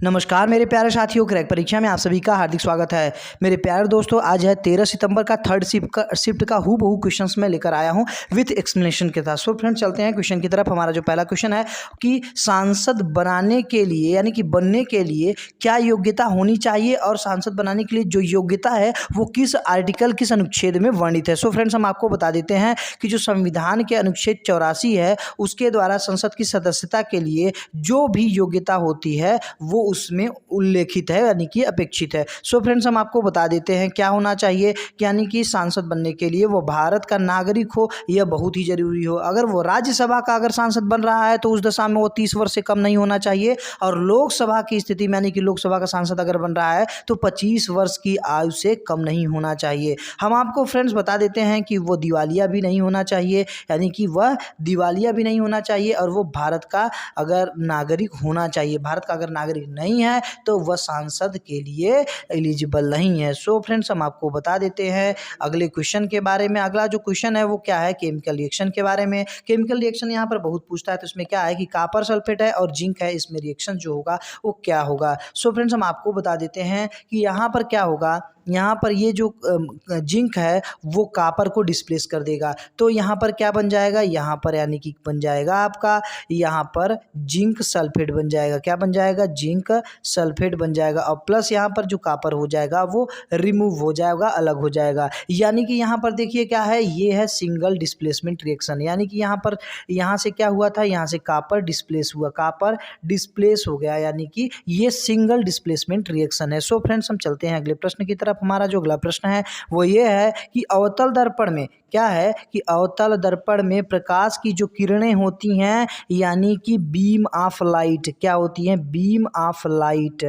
नमस्कार मेरे प्यारे साथियों, क्रैक परीक्षा में आप सभी का हार्दिक स्वागत है। मेरे प्यारे दोस्तों, आज है 13 सितंबर का थर्ड शिफ्ट का हूबहू क्वेश्चंस मैं लेकर आया हूं विथ एक्सप्लेनेशन के साथ। सो फ्रेंड्स, चलते हैं क्वेश्चन की तरफ। हमारा जो पहला क्वेश्चन है कि सांसद बनाने के लिए यानी कि बनने के लिए क्या योग्यता होनी चाहिए, और सांसद बनाने के लिए जो योग्यता है वो किस आर्टिकल, किस अनुच्छेद में वर्णित है। सो फ्रेंड्स, हम आपको बता देते हैं कि जो संविधान के अनुच्छेद 84 है उसके द्वारा संसद की सदस्यता के लिए जो भी योग्यता होती है वो उसमें उल्लेखित है यानी कि अपेक्षित है। सो फ्रेंड्स, हम आपको बता देते हैं क्या होना चाहिए। यानी कि सांसद बनने के लिए वो भारत का नागरिक हो, यह बहुत ही जरूरी हो। अगर वो राज्यसभा का अगर सांसद बन रहा है तो उस दशा में वो 30 वर्ष से कम नहीं होना चाहिए, और लोकसभा की स्थिति में यानी कि लोकसभा का सांसद अगर बन रहा है तो 25 वर्ष की आयु से कम नहीं होना चाहिए। हम आपको फ्रेंड्स बता देते हैं कि वो दिवालिया भी नहीं होना चाहिए, यानी कि वह दिवालिया भी नहीं होना चाहिए, और वो भारत का अगर नागरिक होना चाहिए। भारत का अगर नागरिक नहीं है तो वह सांसद के लिए एलिजिबल नहीं है। सो फ्रेंड्स, हम आपको बता देते हैं अगले क्वेश्चन के बारे में। अगला जो क्वेश्चन है वो क्या है, केमिकल रिएक्शन के बारे में। केमिकल रिएक्शन यहाँ पर बहुत पूछता है, तो इसमें क्या है कि कॉपर सल्फेट है और जिंक है, इसमें रिएक्शन जो होगा वो क्या होगा। सो फ्रेंड्स, हम आपको बता देते हैं कि यहाँ पर क्या होगा। यहाँ पर ये जो जिंक है वो कॉपर को डिस्प्लेस कर देगा, तो यहाँ पर क्या बन जाएगा, यहाँ पर यानी कि बन जाएगा आपका यहाँ पर जिंक सल्फेट बन जाएगा। क्या बन जाएगा, जिंक सल्फेट बन जाएगा, और प्लस यहाँ पर जो कॉपर हो जाएगा वो रिमूव हो जाएगा, अलग हो जाएगा। यानी कि यहाँ पर देखिए क्या है, ये है सिंगल डिस्प्लेसमेंट रिएक्शन। यानी कि यहाँ पर यहाँ से क्या हुआ था, यहाँ से कॉपर डिस्प्लेस हुआ, कॉपर डिस्प्लेस हो गया, यानी कि ये सिंगल डिस्प्लेसमेंट रिएक्शन है। सो फ्रेंड्स, हम चलते हैं अगले प्रश्न की तरफ। हमारा जो अगला प्रश्न है वो ये है कि अवतल दर्पण में क्या है कि अवतल दर्पण में प्रकाश की जो किरणें होती हैं यानी कि बीम ऑफ लाइट, क्या होती हैं, बीम ऑफ लाइट,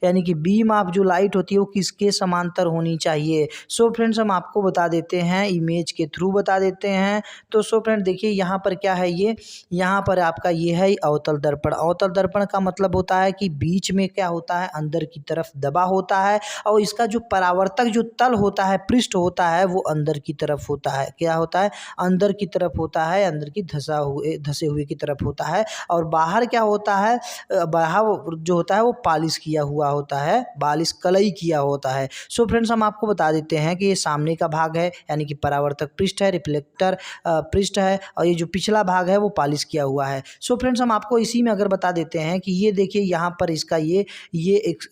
यानी कि बीम ऑफ जो लाइट होती है वो किसके समांतर होनी चाहिए। सो फ्रेंड्स, हम आपको बता देते हैं, इमेज के थ्रू बता देते हैं। तो सो फ्रेंड देखिए यहाँ पर क्या है, ये यहाँ पर आपका ये है अवतल दर्पण। अवतल दर्पण का मतलब होता है कि बीच में क्या होता है, अंदर की तरफ दबा होता है, और इसका जो परावर्तक जो तल होता है, पृष्ठ होता है, वो अंदर की तरफ होता है। क्या होता है, अंदर की तरफ होता है, अंदर की धसे हुए की तरफ होता है। और बाहर क्या होता है, बाहर जो होता है वो पॉलिश किया हुआ होता है, पॉलिश कलई किया होता है। सो फ्रेंड्स, हम आपको बता देते हैं कि ये सामने का भाग है यानी कि परावर्तक पृष्ठ है, रिफ्लेक्टर पृष्ठ है, और ये जो पिछला भाग है वो पॉलिश किया हुआ है। सो फ्रेंड्स, हम आपको इसी में अगर बता देते हैं कि ये देखिए यहाँ पर इसका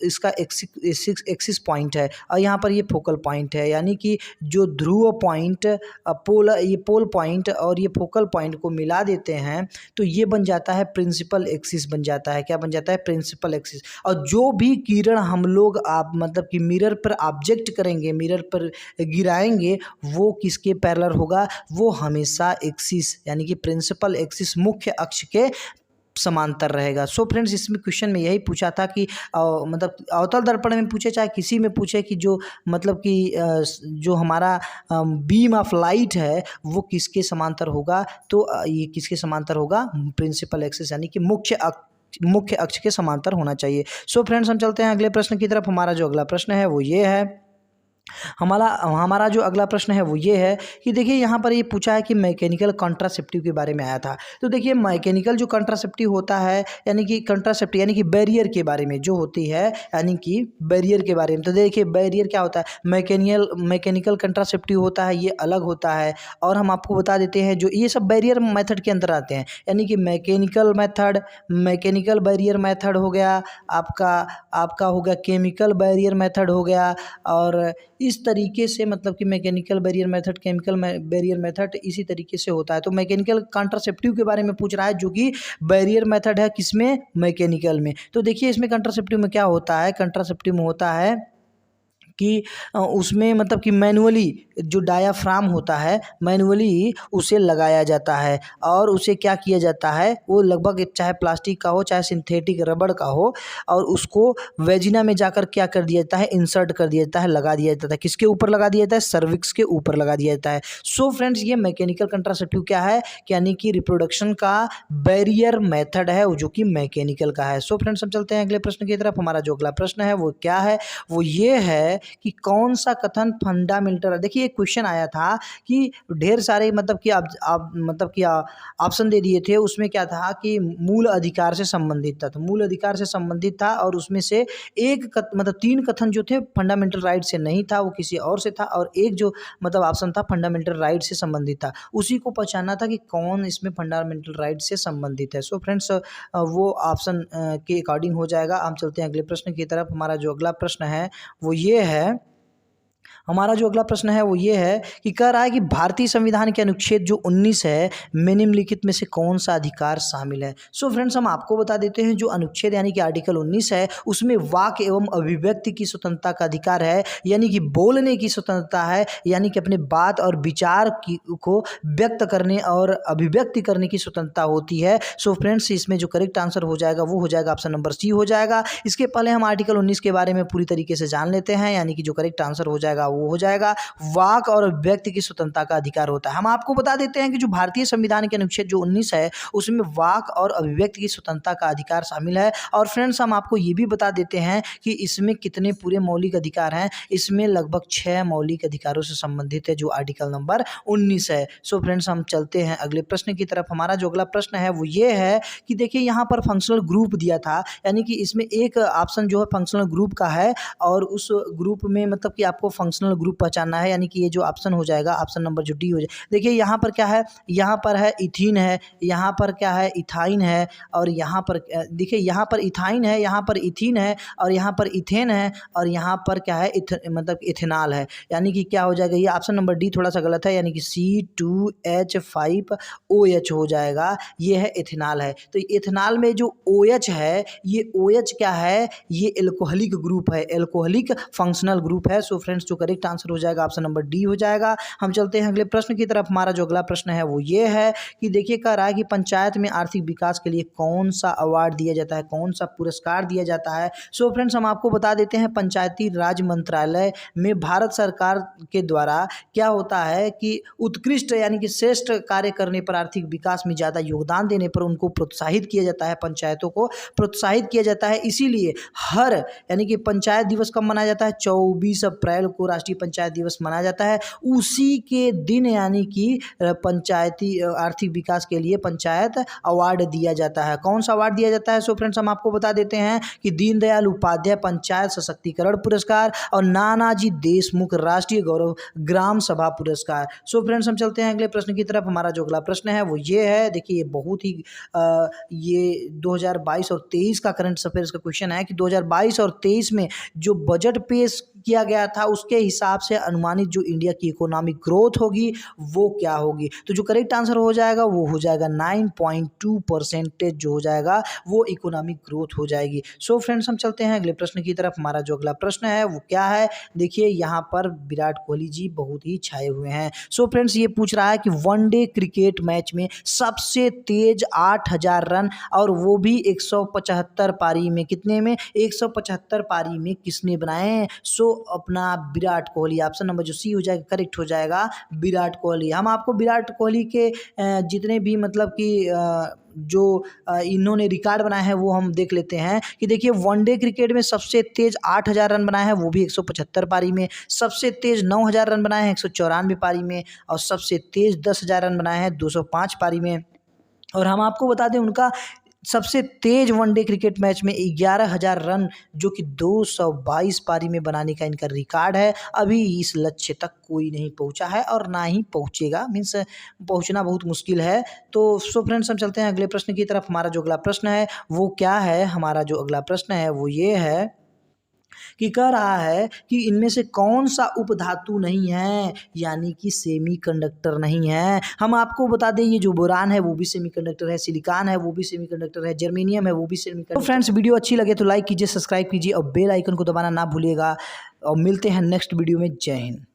इसका एक्सिस पॉइंट है, और यहाँ पर ये फोकल पॉइंट है, यानी कि जो ध्रुव पॉइंट ये पोल पॉइंट और ये फोकल पॉइंट को मिला देते हैं तो ये बन जाता है प्रिंसिपल एक्सिस बन जाता है। क्या बन जाता है, प्रिंसिपल एक्सिस। और जो भी किरण हम लोग आप मतलब कि मिरर पर ऑब्जेक्ट करेंगे, मिरर पर गिराएंगे, वो किसके पैरेलल होगा, वो हमेशा एक्सिस यानी कि प्रिंसिपल एक्सिस मुख्य अक्ष के समांतर रहेगा। सो फ्रेंड्स, इसमें क्वेश्चन में यही पूछा था कि मतलब अवतल दर्पण में पूछे चाहे किसी में पूछे कि जो मतलब कि जो हमारा बीम ऑफ लाइट है वो किसके समांतर होगा, तो ये किसके समांतर होगा, प्रिंसिपल एक्सिस यानी कि मुख्य अक्ष के समांतर होना चाहिए। सो फ्रेंड्स, हम चलते हैं अगले प्रश्न की तरफ। हमारा जो अगला प्रश्न है वो ये है, हमारा जो अगला प्रश्न है वो ये है कि देखिए यहाँ पर ये पूछा है कि मैकेनिकल कॉन्ट्रासेप्टिव के बारे में आया था। तो देखिए मैकेनिकल जो कॉन्ट्रासेप्टिव होता है यानी कि कॉन्ट्रासेप्टिव यानी कि बैरियर के बारे में जो होती है, यानी कि बैरियर के बारे में। तो देखिए बैरियर क्या होता है, मैकेनिकल कॉन्ट्रासेप्टिव होता है, ये अलग होता है। और हम आपको बता देते हैं जो ये सब बैरियर मेथड के अंदर आते हैं, यानी कि मैकेनिकल बैरियर मेथड हो गया, आपका हो गया केमिकल बैरियर मेथड हो गया, और इस तरीके से मतलब कि mechanical barrier method, chemical barrier method इसी तरीके से होता है। तो मैकेनिकल कॉन्ट्रासेप्टिव के बारे में पूछ रहा है जो कि बैरियर मेथड है किसमें, मैकेनिकल में। तो देखिए इसमें कॉन्ट्रासेप्टिव में क्या होता है, कॉन्ट्रासेप्टिव में होता है कि उसमें मतलब कि मैनुअली जो डायाफ्राम होता है मैनुअली उसे लगाया जाता है, और उसे क्या किया जाता है, वो लगभग चाहे प्लास्टिक का हो चाहे सिंथेटिक रबड़ का हो, और उसको वेजिना में जाकर क्या कर दिया जाता है, इंसर्ट कर दिया जाता है, लगा दिया जाता है। किसके ऊपर लगा दिया जाता है, सर्विक्स के ऊपर लगा दिया जाता है। सो फ्रेंड्स, ये मैकेनिकल कंट्रासेप्टिव क्या है, यानी कि रिप्रोडक्शन का बैरियर मेथड है जो कि मैकेनिकल का है। सो फ्रेंड्स, हम चलते हैं अगले प्रश्न की तरफ। हमारा जो अगला प्रश्न है वो क्या है, वो ये है कि कौन सा कथन फंडामेंटल, देखिए एक क्वेश्चन आया था कि ढेर सारे मतलब कि आप मतलब कि ऑप्शन दे दिए थे, उसमें क्या था कि मूल अधिकार से संबंधित था, तो मूल अधिकार से संबंधित था और उसमें से एक मतलब 3 कथन जो थे फंडामेंटल राइट से नहीं था, वो किसी और से था, और एक जो मतलब ऑप्शन था फंडामेंटल राइट से संबंधित था। उसी को पहचानना था कि कौन इसमें फंडामेंटल राइट से संबंधित है। सो फ्रेंड्स वो ऑप्शन के अकॉर्डिंग हो जाएगा। हम चलते हैं अगले प्रश्न की तरफ। हमारा जो अगला प्रश्न है वो ये है, हमारा जो अगला प्रश्न है वो ये है कि कह रहा है कि भारतीय संविधान के अनुच्छेद जो 19 है में निम्नलिखित में से कौन सा अधिकार शामिल है। सो फ्रेंड्स हम आपको बता देते हैं जो अनुच्छेद यानी कि आर्टिकल 19 है उसमें वाक एवं अभिव्यक्ति की स्वतंत्रता का अधिकार है, यानी कि बोलने की स्वतंत्रता है, यानी कि अपने बात और विचार को व्यक्त करने और अभिव्यक्ति करने की स्वतंत्रता होती है। सो फ्रेंड्स इसमें जो करेक्ट आंसर हो जाएगा वो हो जाएगा ऑप्शन नंबर सी हो जाएगा। इसके पहले हम आर्टिकल 19 के बारे में पूरी तरीके से जान लेते हैं, यानी कि जो करेक्ट आंसर हो जाएगा वो हो जाएगा वाक और व्यक्ति की स्वतंत्रता का अधिकार होता है। हम आपको बता देते हैं कि जो भारतीय संविधान के अनुच्छेद जो 19 है उसमें वाक और अभिव्यक्ति की स्वतंत्रता का अधिकार शामिल है। और फ्रेंड्स हम आपको ये भी बता देते हैं कि इसमें कितने पूरे मौलिक अधिकार हैं, इसमें लगभग 6 मौलिक अधिकारों से संबंधित है जो आर्टिकल नंबर 19 है। सो फ्रेंड्स हम चलते हैं अगले प्रश्न की तरफ। हमारा जो अगला प्रश्न है वो ये है कि देखिए यहाँ पर फंक्शनल ग्रुप दिया था, यानी कि इसमें एक ऑप्शन जो है फंक्शनल ग्रुप का है और उस ग्रुप में मतलब कि आपको फंक्शनल ग्रुप पहचानना है, यानी कि ये जो ऑप्शन हो जाएगा ऑप्शन नंबर जो डी हो जाए। देखिए यहाँ पर क्या है, यहाँ पर है इथीन है, यहाँ पर क्या है इथाइन है, और यहाँ पर देखिए यहाँ पर इथाइन है, यहाँ पर इथीन है, और यहाँ पर इथेन है, और यहाँ पर क्या है मतलब इथेनॉल है, यानी कि क्या हो जाएगा ये ऑप्शन नंबर डी थोड़ा सा गलत है, यानी कि C2H5OH हो जाएगा, ये है इथेनॉल है। तो इथेनॉल में जो OH है ये OH क्या है, ये एल्कोहलिक ग्रुप है, एल्कोहलिक फंक्शनल ग्रुप है। सो फ्रेंड्स जो करेक्ट आंसर हो जाएगा ऑप्शन नंबर डी हो जाएगा। हम चलते हैं अगले प्रश्न की तरफ। हमारा जो अगला प्रश्न है वो ये है कि देखिए कह रहा है कि पंचायत में आर्थिक विकास के लिए कौन सा अवार्ड दिया जाता है, कौन सा पुरस्कार दिया जाता है। सो फ्रेंड्स हम आपको बता देते हैं पंचायती राज मंत्रालय में भारत सरकार के द्वारा क्या होता है कि उत्कृष्ट यानी कि श्रेष्ठ कार्य करने पर, आर्थिक विकास में ज़्यादा योगदान देने पर उनको प्रोत्साहित किया जाता है, पंचायतों को प्रोत्साहित किया जाता है। इसीलिए हर यानी कि पंचायत दिवस कब मनाया जाता है, 24 अप्रैल को राष्ट्रीय पंचायत दिवस मनाया जाता है। उसी के दिन यानी कि पंचायती आर्थिक विकास के लिए पंचायत अवार्ड दिया जाता है। कौन सा अवार्ड दिया जाता है? सो फ्रेंड्स हम आपको बता देते हैं कि दीनदयाल उपाध्याय पंचायत सशक्तिकरण पुरस्कार और नानाजी देशमुख राष्ट्रीय गौरव ग्राम सभा पुरस्कार। सो फ्रेंड्स हम चलते हैं अगले प्रश्न की तरफ। हमारा जो अगला प्रश्न है वो ये है, देखिए ये बहुत ही ये 2022 और 23 का करंट अफेयर्स का क्वेश्चन है कि 2022 और 23 में जो बजट पेश किया गया था उसके हिसाब से अनुमानित जो इंडिया की इकोनॉमिक ग्रोथ होगी वो क्या होगी। तो जो करेक्ट आंसर हो जाएगा वो हो जाएगा 9.2% जो हो जाएगा वो इकोनॉमिक ग्रोथ हो जाएगी। सो फ्रेंड्स हम चलते हैं अगले प्रश्न की तरफ। हमारा जो अगला प्रश्न है वो क्या है, देखिए यहाँ पर विराट कोहली जी बहुत ही छाए हुए हैं। सो फ्रेंड्स ये पूछ रहा है कि वनडे क्रिकेट मैच में सबसे तेज 8000 रन और वो भी 175 पारी में, कितने में, 175 पारी में किसने बनाए। सो अपना विराट कोहली, ऑप्शन नंबर जो सी हो जाएगा करेक्ट हो जाएगा विराट कोहली। हम आपको विराट कोहली के जितने भी मतलब कि जो इन्होंने रिकॉर्ड बनाए हैं वो हम देख लेते हैं कि देखिए वनडे क्रिकेट में सबसे तेज 8000 रन बनाए हैं वो भी 175 पारी में, सबसे तेज 9000 रन बनाए हैं 194 पारी में, और सबसे तेज 10,000 रन बनाए हैं 205 पारी में। और हम आपको बता दें उनका सबसे तेज वनडे क्रिकेट मैच में 11,000 रन जो कि 222 पारी में बनाने का इनका रिकॉर्ड है। अभी इस लक्ष्य तक कोई नहीं पहुंचा है और ना ही पहुंचेगा, मीन्स पहुंचना बहुत मुश्किल है। तो सो फ्रेंड्स हम चलते हैं अगले प्रश्न की तरफ। हमारा जो अगला प्रश्न है वो क्या है, हमारा जो अगला प्रश्न है वो ये है कि कह रहा है कि इनमें से कौन सा उपधातु नहीं है, यानी कि सेमीकंडक्टर नहीं है। हम आपको बता दें ये जो बोरान है वो भी सेमीकंडक्टर है, सिलिकॉन है वो भी सेमीकंडक्टर है, जर्मेनियम है वो भी सेमीकंडक्टर। तो फ्रेंड्स वीडियो अच्छी लगे तो लाइक कीजिए, सब्सक्राइब कीजिए और बेल आइकन को दबाना ना भूलिएगा। और मिलते हैं नेक्स्ट वीडियो में। जय हिंद।